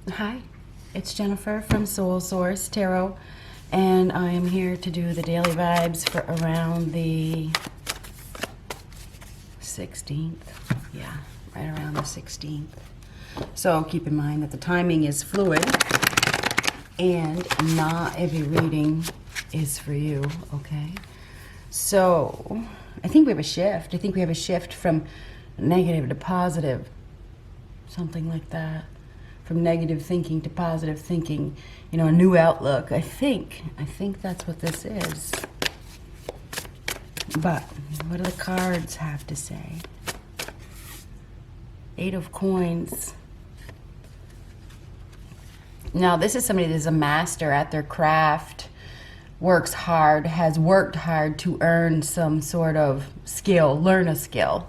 Hi, it's Jennifer from Soul Source Tarot, and I am here to do the daily vibes for around the 16th. Yeah, right around the 16th. So keep in mind that the timing is fluid and not every reading is for you, okay? So I think we have a shift. I think we have a shift from negative to positive, something like that. From negative thinking to positive thinking, you know, a new outlook. I think that's what this is. But what do the cards have to say? Eight of Coins. Now, this is somebody that is a master at their craft, works hard, has worked hard to earn some sort of skill, learn a skill.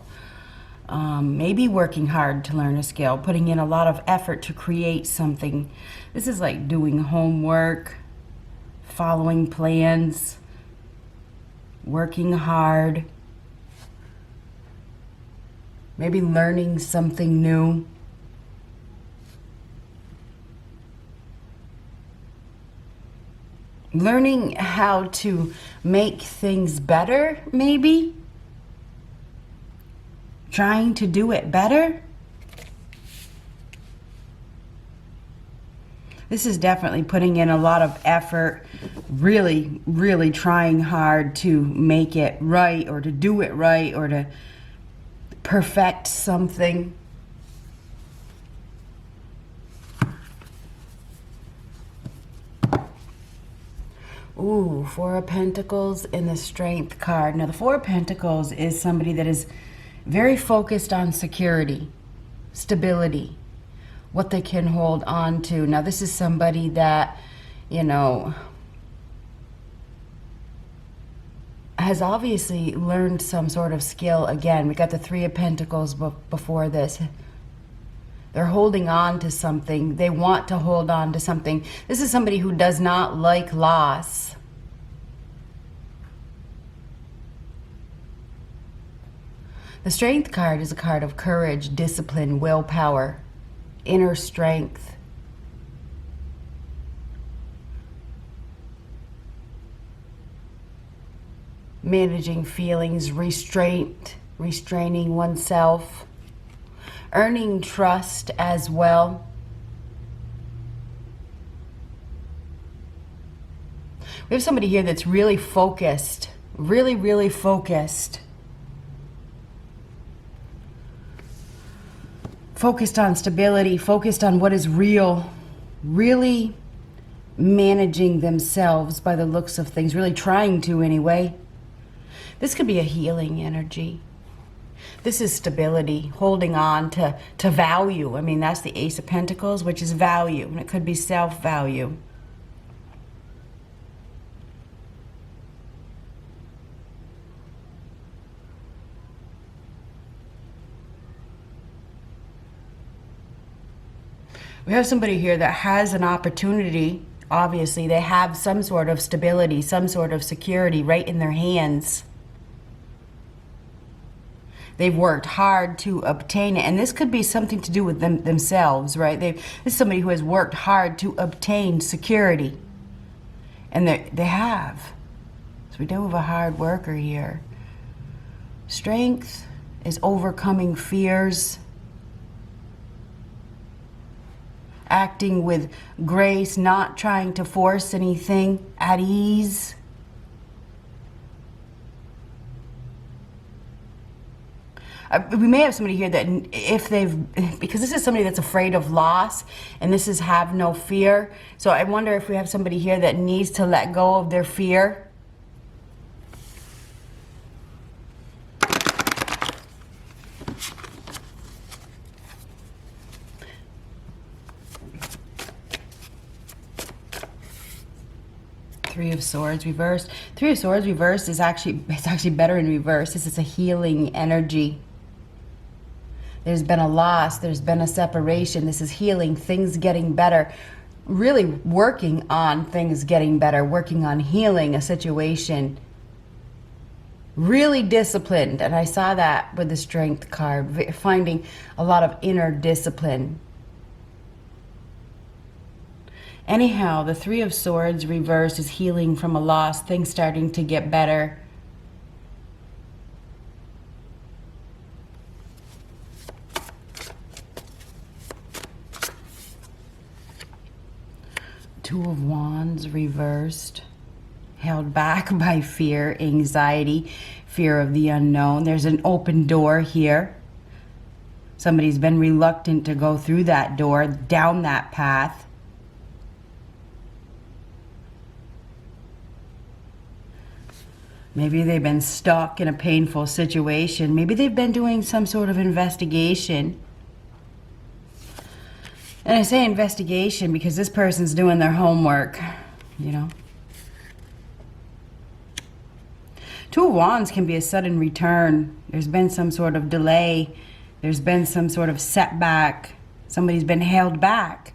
Maybe working hard to learn a skill, putting in a lot of effort to create something. This is like doing homework, following plans, working hard, maybe learning something new. Learning how to make things better, maybe. Trying to do it better. This is definitely putting in a lot of effort, really, really trying hard to make it right or to do it right or to perfect something. Ooh, Four of Pentacles and the Strength card. Now, the Four of Pentacles is somebody that is very focused on security, stability, what they can hold on to. Now, this is somebody that, you know, has obviously learned some sort of skill. Again, we got the Three of Pentacles before this. They're holding on to something. They want to hold on to something. This is somebody who does not like loss. The Strength card is a card of courage, discipline, willpower, inner strength. Managing feelings, restraining oneself, earning trust as well. We have somebody here that's really focused, really, really focused. Focused on stability, focused on what is real, really managing themselves by the looks of things, really trying to anyway. This could be a healing energy. This is stability, holding on to value. I mean, that's the Ace of Pentacles, which is value, and it could be self-value. We have somebody here that has an opportunity. Obviously, they have some sort of stability, some sort of security right in their hands. They've worked hard to obtain it. And this could be something to do with themselves, right? This is somebody who has worked hard to obtain security. And they have. So we do have a hard worker here. Strength is overcoming fears. Acting with grace, not trying to force anything, at ease. We may have somebody here that because this is somebody that's afraid of loss, and this is have no fear. So I wonder if we have somebody here that needs to let go of their fear. Three of Swords reversed. Three of Swords reversed is actually better in reverse. This is a healing energy. There's been a loss. There's been a separation. This is healing, things getting better. Really working on things getting better, working on healing a situation. Really disciplined. And I saw that with the Strength card, finding a lot of inner discipline. Anyhow, the Three of Swords reversed is healing from a loss, things starting to get better. Two of Wands reversed, held back by fear, anxiety, fear of the unknown. There's an open door here. Somebody's been reluctant to go through that door, down that path. Maybe they've been stuck in a painful situation. Maybe they've been doing some sort of investigation. And I say investigation because this person's doing their homework, you know. Two of Wands can be a sudden return. There's been some sort of delay. There's been some sort of setback. Somebody's been held back.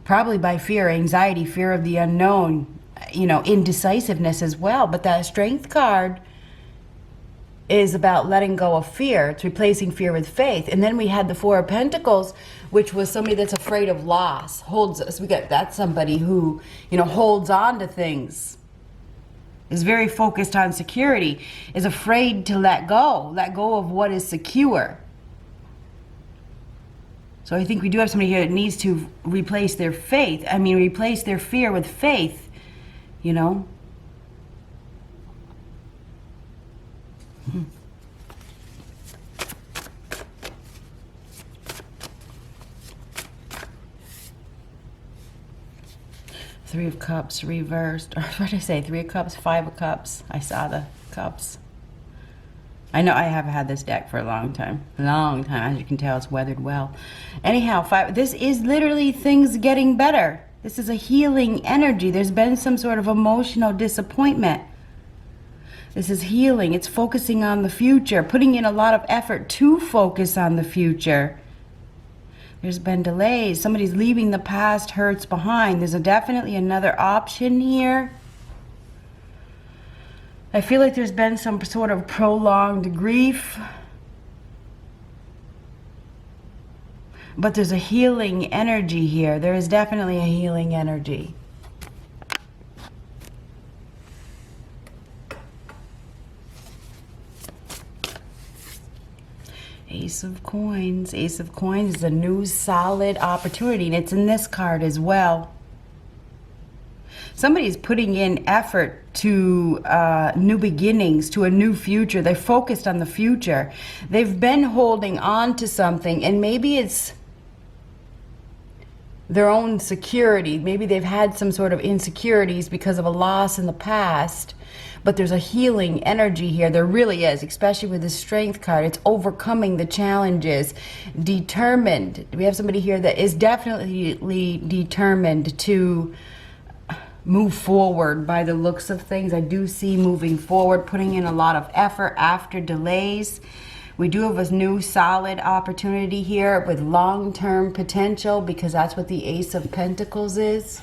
Probably by fear, anxiety, fear of the unknown, you know, indecisiveness as well. But that Strength card is about letting go of fear. It's replacing fear with faith. And then we had the Four of Pentacles, which was somebody that's afraid of loss. That's somebody who, you know, holds on to things, is very focused on security, is afraid to let go of what is secure. So I think we do have somebody here that needs to replace their faith. I mean, replace their fear with faith, you know. Three of Cups reversed. Or what did I say? Three of Cups, Five of Cups. I saw the cups. I know I have had this deck for a long time. Long time. As you can tell, it's weathered well. Anyhow, this is literally things getting better. This is a healing energy. There's been some sort of emotional disappointment. This is healing. It's focusing on the future, putting in a lot of effort to focus on the future. There's been delays. Somebody's leaving the past hurts behind. There's definitely another option here. I feel like there's been some sort of prolonged grief. But there's a healing energy here. There is definitely a healing energy. Ace of Coins. Ace of Coins is a new solid opportunity, and it's in this card as well. Somebody's putting in effort to new beginnings, to a new future. They're focused on the future. They've been holding on to something, and maybe it's their own security. Maybe they've had some sort of insecurities because of a loss in the past. But there's a healing energy here. There really is, especially with the Strength card. It's overcoming the challenges. Determined. We have somebody here that is definitely determined to move forward by the looks of things. I do see moving forward, putting in a lot of effort after delays. We do have a new solid opportunity here with long-term potential, because that's what the Ace of Pentacles is.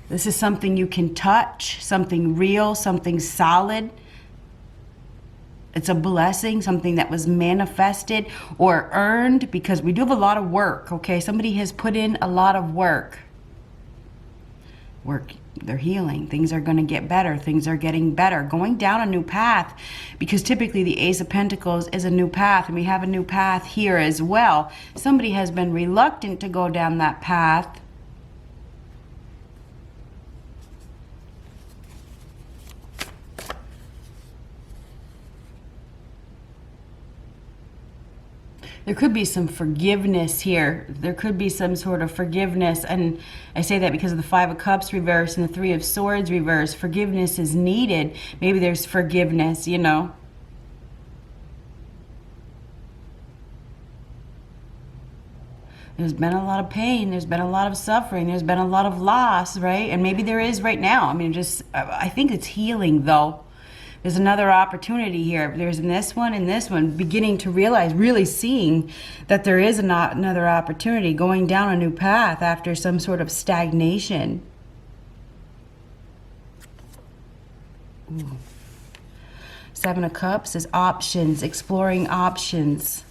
This is something you can touch, something real, something solid. It's a blessing, something that was manifested or earned, because we do have a lot of work, okay? Somebody has put in a lot of work. They're healing. Things are going to get better. Things are getting better. Going down a new path, because typically the Ace of Pentacles is a new path, and we have a new path here as well. Somebody has been reluctant to go down that path. There could be some forgiveness here. There could be some sort of forgiveness. And I say that because of the Five of Cups reverse and the Three of Swords reverse. Forgiveness is needed. Maybe there's forgiveness, you know. There's been a lot of pain. There's been a lot of suffering. There's been a lot of loss, right? And maybe there is right now. I mean, I think it's healing, though. There's another opportunity here. There's in this one, beginning to realize, really seeing that there is another opportunity, going down a new path after some sort of stagnation. Ooh. Seven of Cups is options, exploring options.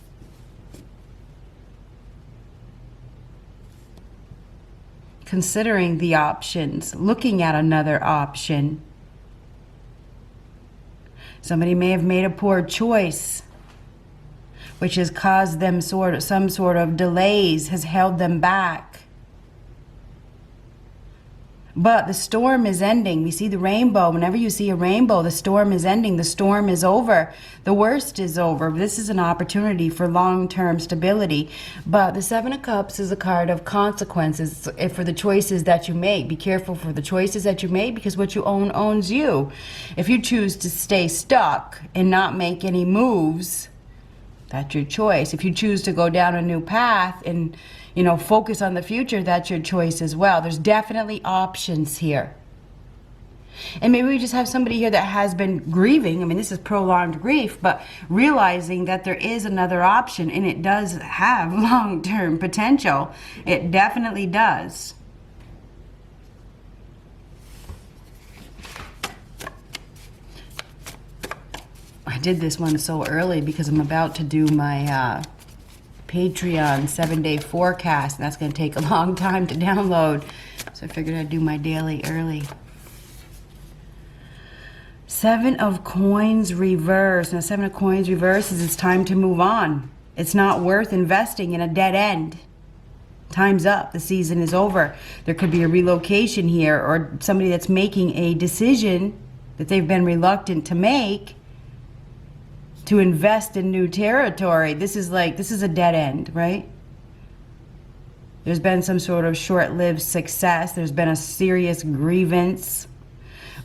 considering the options, looking at another option. Somebody may have made a poor choice, which has caused them some sort of delays, has held them back. But the storm is ending. We see the rainbow. Whenever you see a rainbow, the storm is ending. The storm is over. The worst is over. This is an opportunity for long-term stability. But the Seven of Cups is a card of consequences for the choices that you make. Be careful for the choices that you make, because what you own owns you. If you choose to stay stuck and not make any moves, that's your choice. If you choose to go down a new path and, focus on the future, that's your choice as well. There's definitely options here. And maybe we just have somebody here that has been grieving. I mean, this is prolonged grief, but realizing that there is another option, and it does have long-term potential. It definitely does. I did this one so early because I'm about to do my Patreon 7-day forecast, and that's going to take a long time to download. So I figured I'd do my daily early. Seven of Coins reverse. Now, Seven of Coins reverse is it's time to move on. It's not worth investing in a dead end. Time's up. The season is over. There could be a relocation here, or somebody that's making a decision that they've been reluctant to make, to invest in new territory. This is a dead end, right? There's been some sort of short-lived success. There's been a serious grievance,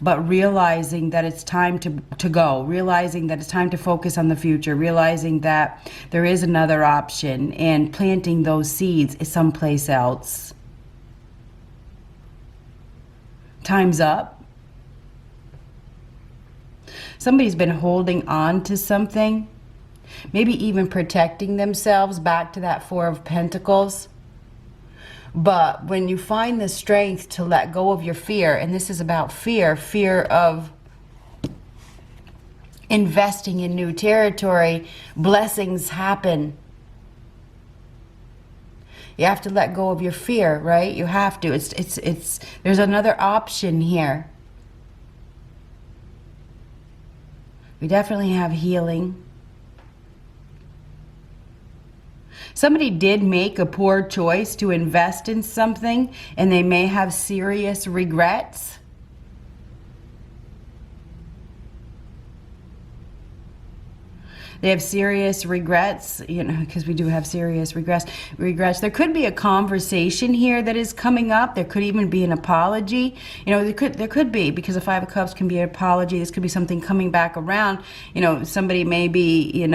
but realizing that it's time to go, realizing that it's time to focus on the future, realizing that there is another option, and planting those seeds is someplace else. Time's up. Somebody's been holding on to something, maybe even protecting themselves, back to that Four of Pentacles. But when you find the strength to let go of your fear, and this is about fear of investing in new territory, blessings happen. You have to let go of your fear, right? You have to. There's another option here. We definitely have healing. Somebody did make a poor choice to invest in something, and they may have serious regrets. They have serious regrets, because we do have serious regrets. There could be a conversation here that is coming up. There could even be an apology. There could be, because the Five of Cups can be an apology. This could be something coming back around. Somebody may be,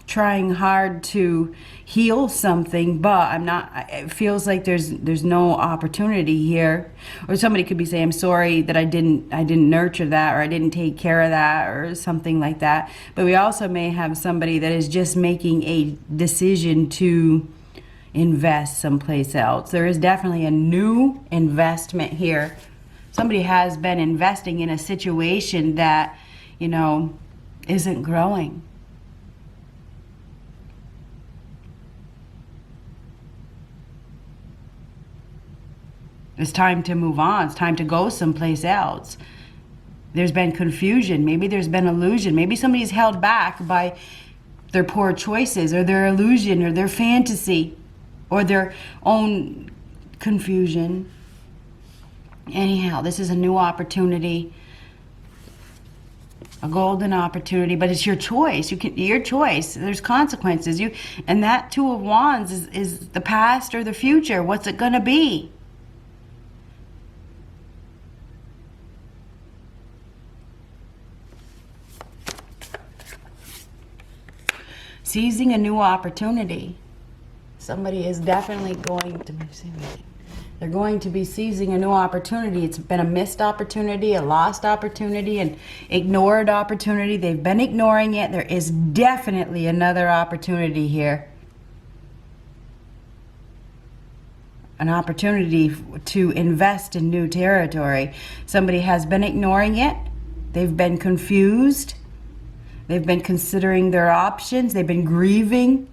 trying hard to heal something, but it feels like there's no opportunity here. Or somebody could be saying, I'm sorry that I didn't nurture that, or I didn't take care of that, or something like that. But we also may have somebody that is just making a decision to invest someplace else. There is definitely a new investment here. Somebody has been investing in a situation that, isn't growing. It's time to move on. It's time to go someplace else. There's been confusion. Maybe there's been illusion. Maybe somebody's held back by their poor choices, or their illusion, or their fantasy, or their own confusion. Anyhow, this is a new opportunity, a golden opportunity, but it's your choice. Your choice. There's consequences. And that Two of Wands is the past or the future. What's it going to be? Seizing a new opportunity. Somebody is definitely going to be They're going to be seizing a new opportunity. It's been a missed opportunity, a lost opportunity, an ignored opportunity. They've been ignoring it. There is definitely another opportunity here. An opportunity to invest in new territory. Somebody has been ignoring it. They've been confused. They've been considering their options. They've been grieving.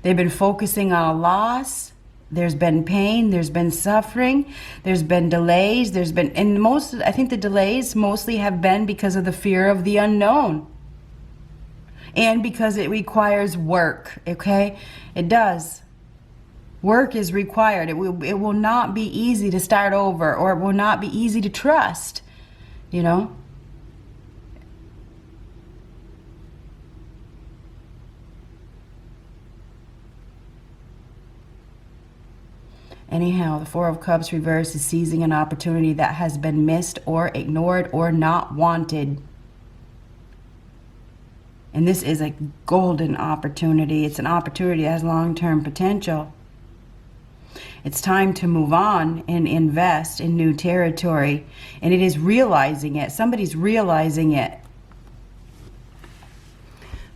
They've been focusing on a loss. There's been pain, there's been suffering, there's been delays, and I think the delays mostly have been because of the fear of the unknown. And because it requires work, okay? It does. Work is required. It will not be easy to start over, or it will not be easy to trust, you know? Anyhow, the Four of Cups reverse is seizing an opportunity that has been missed or ignored or not wanted. And this is a golden opportunity. It's an opportunity that has long-term potential. It's time to move on and invest in new territory. And it is realizing it. Somebody's realizing it.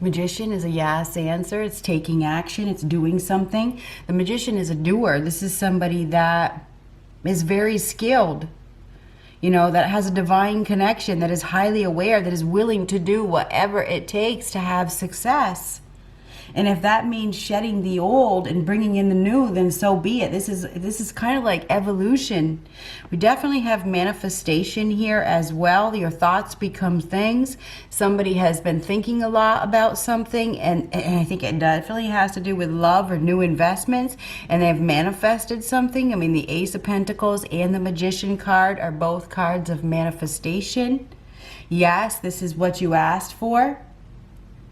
Magician is a yes answer. It's taking action. It's doing something. The Magician is a doer. This is somebody that is very skilled, you know, that has a divine connection, that is highly aware, that is willing to do whatever it takes to have success. And if that means shedding the old and bringing in the new, then so be it. This is kind of like evolution. We definitely have manifestation here as well. Your thoughts become things. Somebody has been thinking a lot about something, and I think it definitely has to do with love or new investments, and they've manifested something. I mean, the Ace of Pentacles and the Magician card are both cards of manifestation. Yes, this is what you asked for.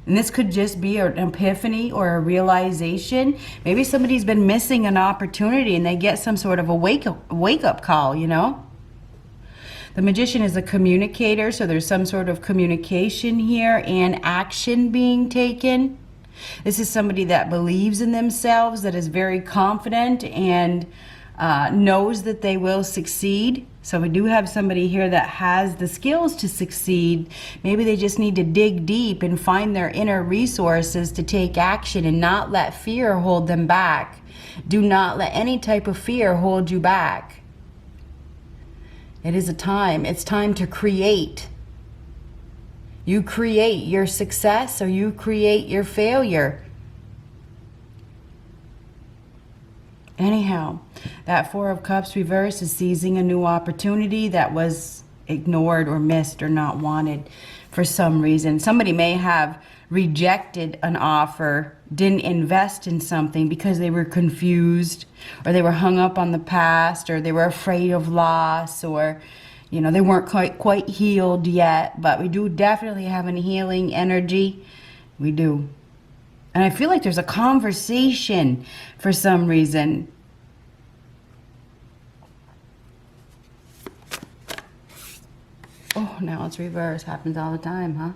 And this could just be an epiphany or a realization. Maybe somebody's been missing an opportunity and they get some sort of a wake-up call, you know? The Magician is a communicator, so there's some sort of communication here and action being taken. This is somebody that believes in themselves, that is very confident and knows that they will succeed. So we do have somebody here that has the skills to succeed. Maybe they just need to dig deep and find their inner resources to take action and not let fear hold them back. Do not let any type of fear hold you back. It is a time. It's time to create. You create your success or you create your failure. Anyhow, that Four of Cups reverse is seizing a new opportunity that was ignored or missed or not wanted for some reason. Somebody may have rejected an offer, didn't invest in something because they were confused, or they were hung up on the past, or they were afraid of loss, or, you know, they weren't quite healed yet. But we do definitely have a healing energy. We do. And I feel like there's a conversation for some reason. Oh, now it's reversed. Happens all the time, huh?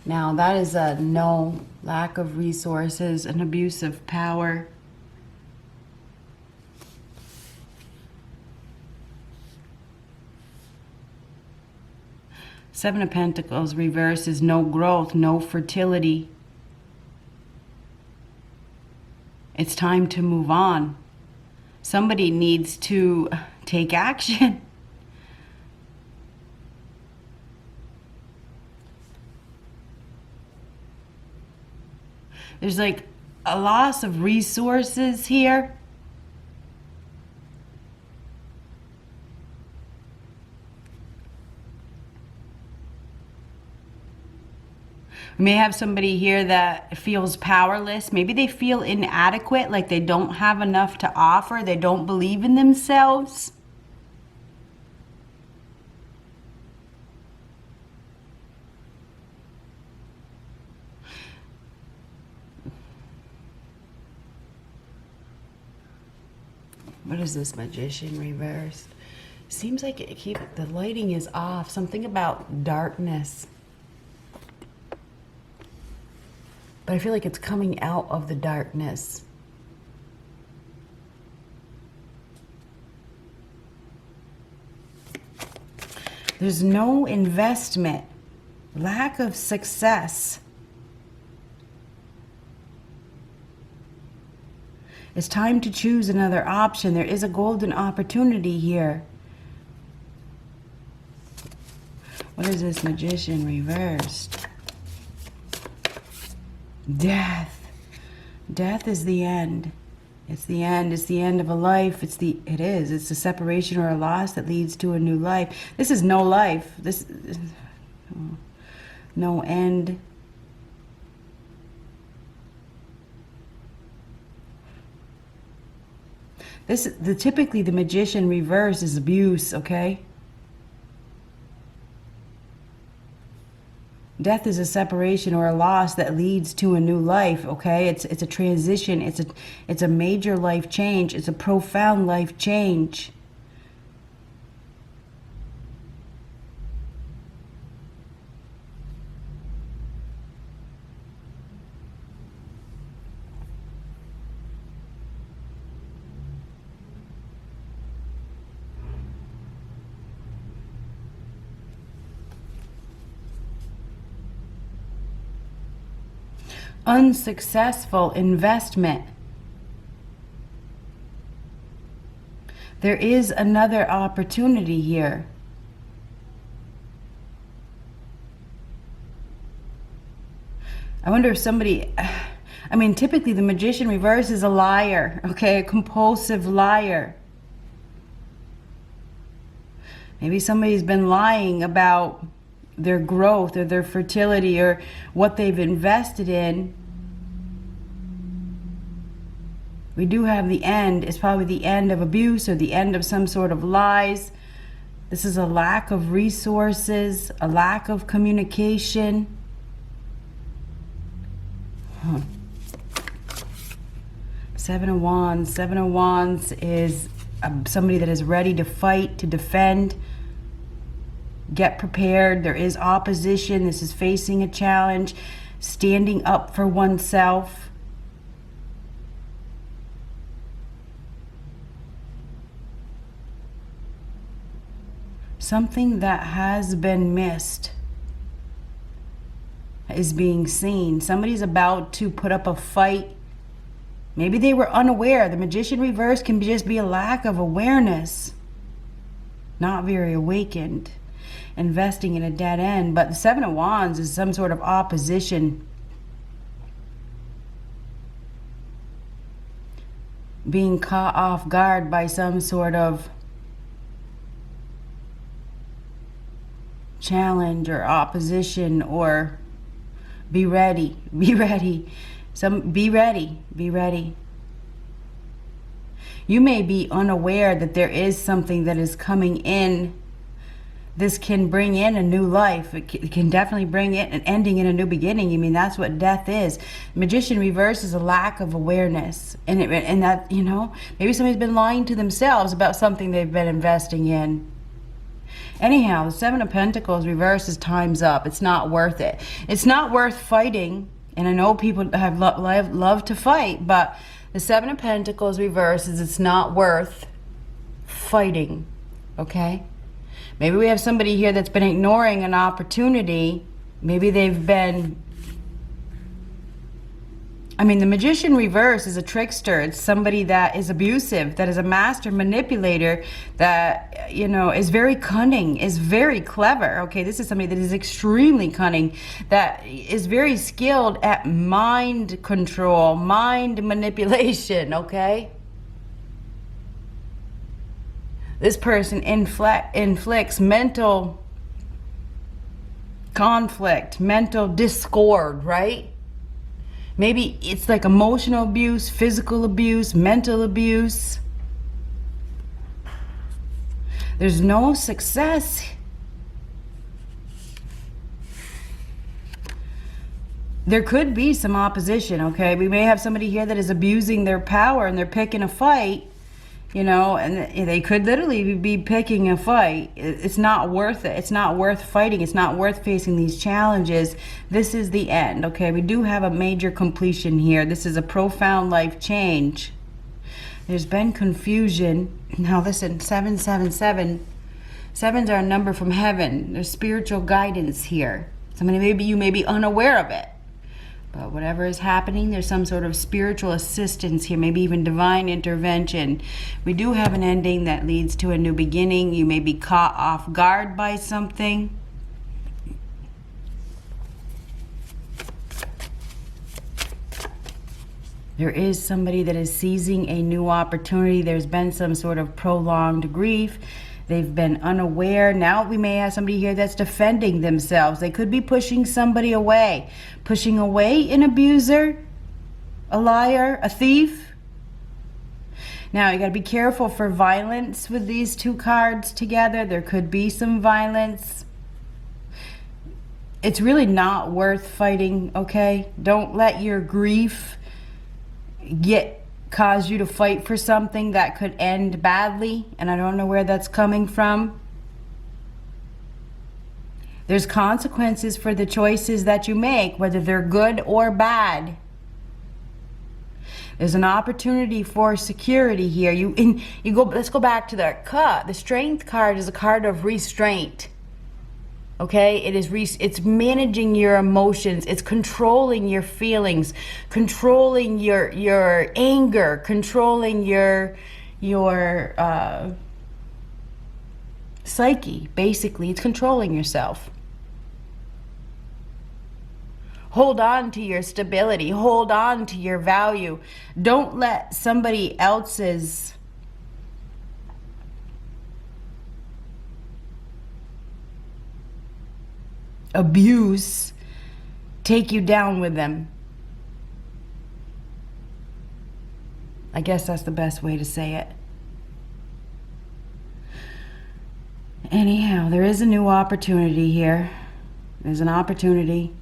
Now that is a no, lack of resources, an abusive power. Seven of Pentacles reverse is no growth, no fertility. It's time to move on. Somebody needs to take action. There's like a loss of resources here. We may have somebody here that feels powerless. Maybe they feel inadequate, like they don't have enough to offer. They don't believe in themselves. What is this, Magician reversed? Seems like the lighting is off. Something about darkness. But I feel like it's coming out of the darkness. There's no investment. Lack of success. It's time to choose another option. There is a golden opportunity here. What is this, Magician reversed? Death. Death is the end. It's the end. It's the end of a life. It's a separation or a loss that leads to a new life. This is no life. This no end. Typically the Magician reverse is abuse, okay? Death is a separation or a loss that leads to a new life, okay? It's a transition. It's a major life change. It's a profound life change. Unsuccessful investment. There is another opportunity here. I wonder if somebody, I mean, typically the Magician reverse is a liar, okay? A compulsive liar. Maybe somebody's been lying about their growth or their fertility or what they've invested in. We do have the end. It's probably the end of abuse or the end of some sort of lies. This is a lack of resources, a lack of communication. Seven of Wands. Seven of Wands is somebody that is ready to fight, to defend. Get prepared. There is opposition. This is facing a challenge, standing up for oneself. Something that has been missed is being seen. Somebody's about to put up a fight. Maybe they were unaware. The Magician reverse can just be a lack of awareness. Not very awakened. Investing in a dead end. But the Seven of Wands is some sort of opposition. Being caught off guard by some sort of challenge or opposition, or be ready. Be ready. Be ready. You may be unaware that there is something that is coming in. This can bring in a new life. It can definitely bring in an ending and a new beginning. I mean, that's what death is. Magician reverse is a lack of awareness. And that, you know, maybe somebody's been lying to themselves about something they've been investing in. Anyhow, the Seven of Pentacles reverse is time's up. It's not worth it. It's not worth fighting. And I know people have love to fight, but the Seven of Pentacles reverse is it's not worth fighting. Okay? Maybe we have somebody here that's been ignoring an opportunity. Maybe they've been... I mean, the Magician reverse is a trickster. It's somebody that is abusive, that is a master manipulator, that, you know, is very cunning, is very clever. Okay, this is somebody that is extremely cunning, that is very skilled at mind control, mind manipulation, okay? This person inflicts mental conflict, mental discord, right? Maybe it's like emotional abuse, physical abuse, mental abuse. There's no success. There could be some opposition, okay? We may have somebody here that is abusing their power and they're picking a fight. You know, and they could literally be picking a fight. It's not worth it. It's not worth fighting. It's not worth facing these challenges. This is the end, okay? We do have a major completion here. This is a profound life change. There's been confusion. Now listen, 777. Sevens are a number from heaven. There's spiritual guidance here. So maybe you may be unaware of it. But whatever is happening, there's some sort of spiritual assistance here, maybe even divine intervention. We do have an ending that leads to a new beginning. You may be caught off guard by something. There is somebody that is seizing a new opportunity. There's been some sort of prolonged grief. They've been unaware. Now we may have somebody here that's defending themselves. They could be pushing somebody away. Pushing away an abuser, a liar, a thief. Now you got to be careful for violence with these two cards together. There could be some violence. It's really not worth fighting, okay? Don't let your grief cause you to fight for something that could end badly, and I don't know where that's coming from. There's consequences for the choices that you make, whether they're good or bad. There's an opportunity for security here. Let's go back to the Strength card is a card of restraint. Okay, it's managing your emotions, it's controlling your feelings, controlling your anger, controlling your psyche. Basically, it's controlling yourself. Hold on to your stability, hold on to your value. Don't let somebody else's abuse take you down with them. I guess that's the best way to say it. Anyhow, there is a new opportunity here. There's an opportunity.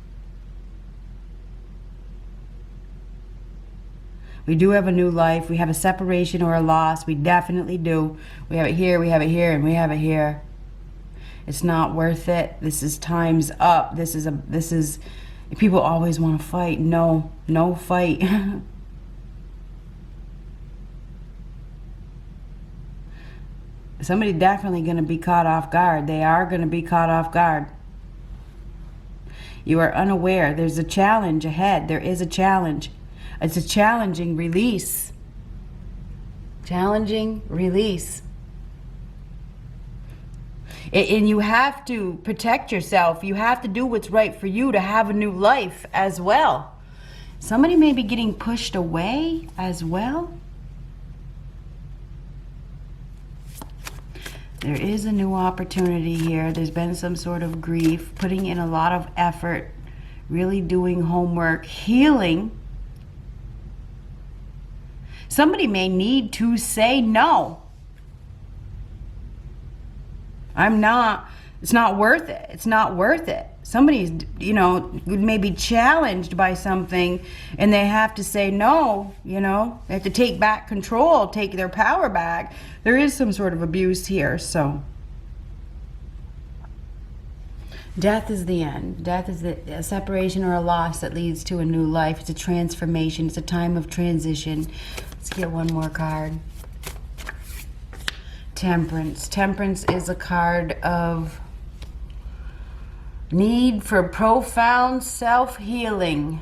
We do have a new life. We have a separation or a loss. We definitely do. We have it here, we have it here, and we have it here. It's not worth it. This is time's up. This is people always want to fight. No fight. Somebody definitely going to be caught off guard. They are going to be caught off guard. You are unaware. There's a challenge ahead. There is a challenge. It's a challenging release. Challenging release. And you have to protect yourself. You have to do what's right for you to have a new life as well. Somebody may be getting pushed away as well. There is a new opportunity here. There's been some sort of grief, putting in a lot of effort, really doing homework, healing. Somebody may need to say no. It's not worth it. It's not worth it. Somebody's, maybe challenged by something and they have to say no, they have to take back control, take their power back. There is some sort of abuse here, so. Death is the end. Death is a separation or a loss that leads to a new life. It's a transformation. It's a time of transition. Let's get one more card. Temperance. Temperance is a card of need for profound self-healing.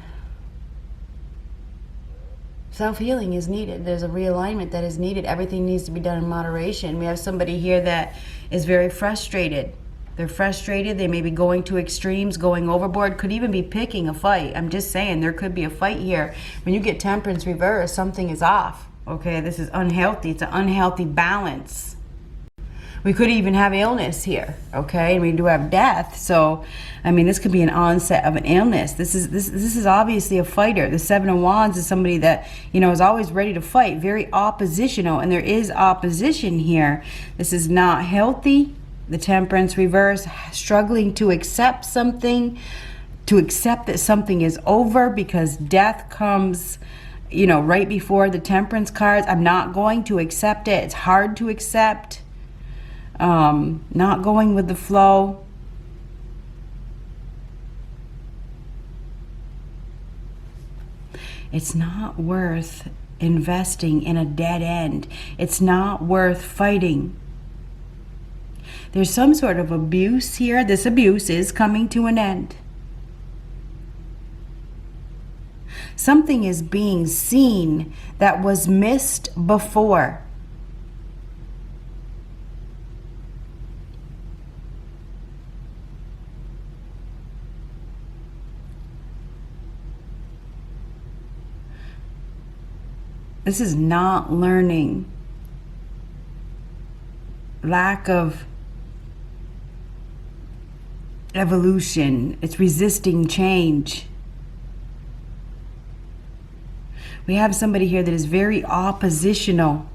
Self-healing is needed. There's a realignment that is needed. Everything needs to be done in moderation. We have somebody here that is very frustrated. They're frustrated. They may be going to extremes, going overboard, could even be picking a fight. I'm just saying there could be a fight here. When you get temperance reverse, something is off. Okay, this is unhealthy. It's an unhealthy balance. We could even have illness here, okay? And we do have death. So, this could be an onset of an illness. This is obviously a fighter. The Seven of Wands is somebody that, is always ready to fight, very oppositional, and there is opposition here. This is not healthy. The Temperance reverse, struggling to accept something, to accept that something is over because death comes, right before the Temperance cards. I'm not going to accept it. It's hard to accept. Not going with the flow. It's not worth investing in a dead end. It's not worth fighting. There's some sort of abuse here. This abuse is coming to an end. Something is being seen that was missed before. This is not learning. Lack of evolution. It's resisting change. We have somebody here that is very oppositional.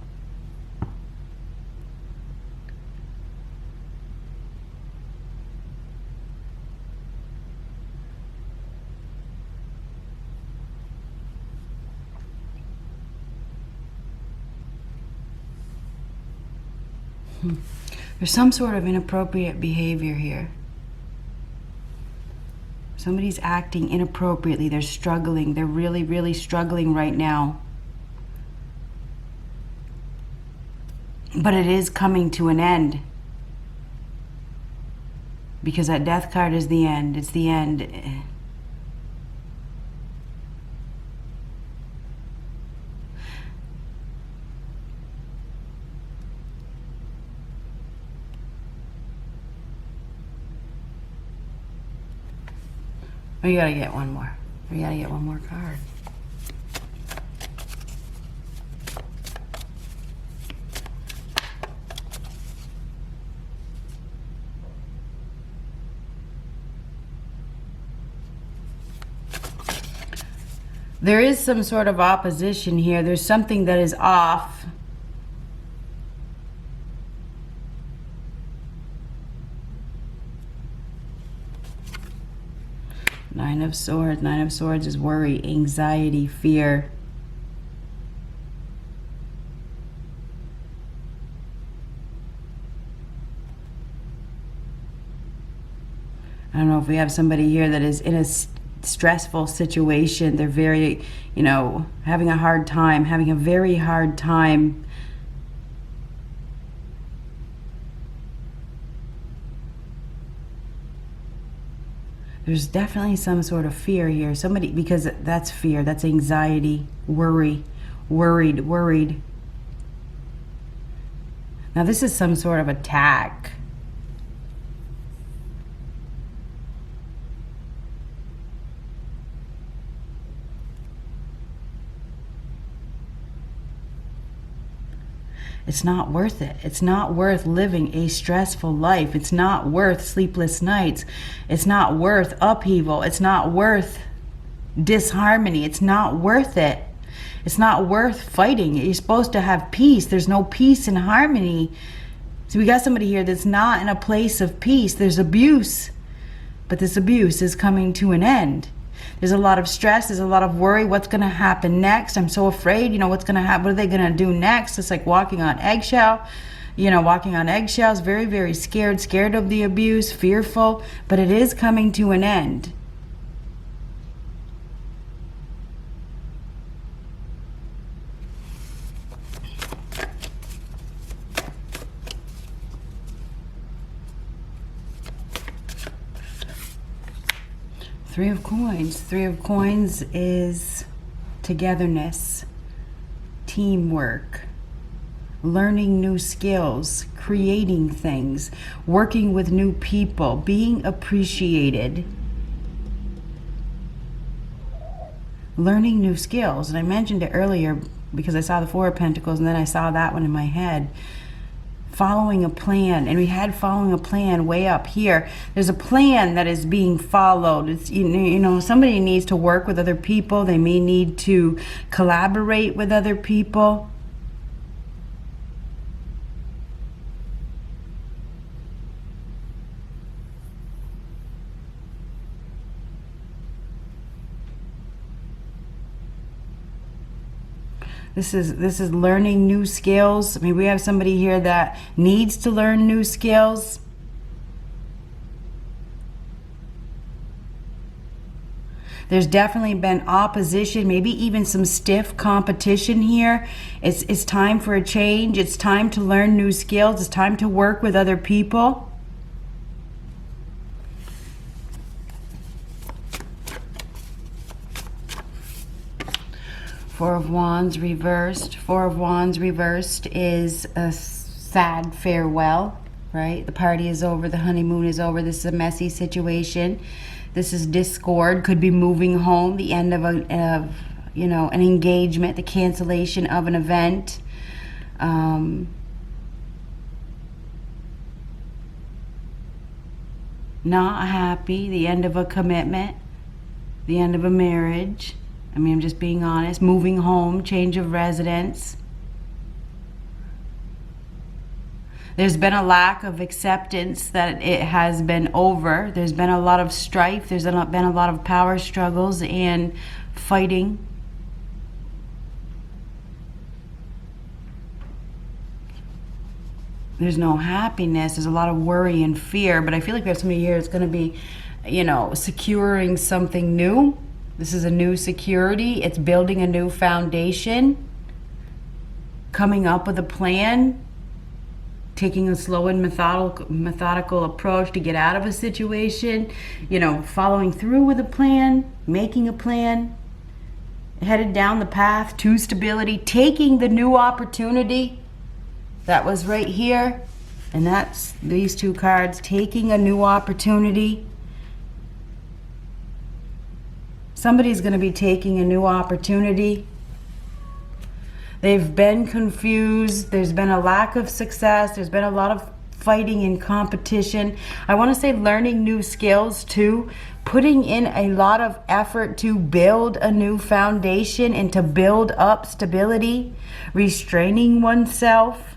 There's some sort of inappropriate behavior here. Somebody's acting inappropriately. They're struggling. They're really, really struggling right now. But it is coming to an end. Because that death card is the end. It's the end. We gotta get one more. We gotta get one more card. There is some sort of opposition here. There's something that is off. Nine of Swords. Nine of Swords is worry, anxiety, fear. I don't know if we have somebody here that is in a stressful situation. They're very, having a hard time, having a very hard time. There's definitely some sort of fear here. Somebody, because that's fear, that's anxiety, worry, worried. Now this is some sort of attack. It's not worth it. It's not worth living a stressful life. It's not worth sleepless nights. It's not worth upheaval. It's not worth disharmony. It's not worth it. It's not worth fighting. You're supposed to have peace. There's no peace and harmony. So we got somebody here that's not in a place of peace. There's abuse, but this abuse is coming to an end. There's a lot of stress. There's a lot of worry. What's going to happen next? I'm so afraid. What's going to happen? What are they going to do next? It's like walking on walking on eggshells. Very, very scared of the abuse, fearful. But it is coming to an end. Three of Coins. Three of Coins is togetherness, teamwork, learning new skills, creating things, working with new people, being appreciated, learning new skills. And I mentioned it earlier because I saw the Four of Pentacles and then I saw that one in my head. Following a plan, and we had following a plan way up here. There's a plan that is being followed. It's somebody needs to work with other people. They may need to collaborate with other people. This is learning new skills. I mean, we have somebody here that needs to learn new skills. There's definitely been opposition, maybe even some stiff competition here. It's time for a change. It's time to learn new skills. It's time to work with other people. Four of Wands reversed. Four of Wands reversed is a sad farewell, right? The party is over. The honeymoon is over. This is a messy situation. This is discord. Could be moving home. The end of you know, an engagement, the cancellation of an event. Not happy, the end of a commitment, the end of a marriage. I mean, I'm just being honest. Moving home, change of residence. There's been a lack of acceptance that it has been over. There's been a lot of strife. There's been a lot of power struggles and fighting. There's no happiness. There's a lot of worry and fear. But I feel like we have somebody here that's going to be, you know, securing something new. This is a new security. It's building a new foundation. Coming up with a plan. Taking a slow and methodical approach to get out of a situation, you know, following through with a plan, making a plan, headed down the path to stability, taking the new opportunity that was right here, and that's these two cards, taking a new opportunity. Somebody's going to be taking a new opportunity. They've been confused. There's been a lack of success. There's been a lot of fighting and competition. I want to say learning new skills too. Putting in a lot of effort to build a new foundation and to build up stability. Restraining oneself.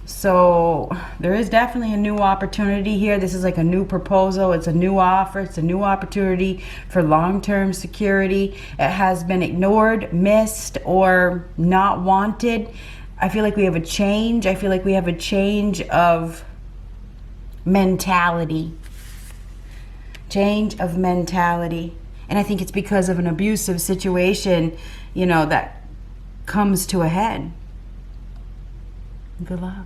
So there is definitely a new opportunity here. This is like a new proposal. It's a new offer. It's a new opportunity for long-term security. It has been ignored, missed, or not wanted. I feel like we have a change. I feel like we have a change of mentality. Change of mentality. And I think it's because of an abusive situation, you know, that comes to a head. Good luck.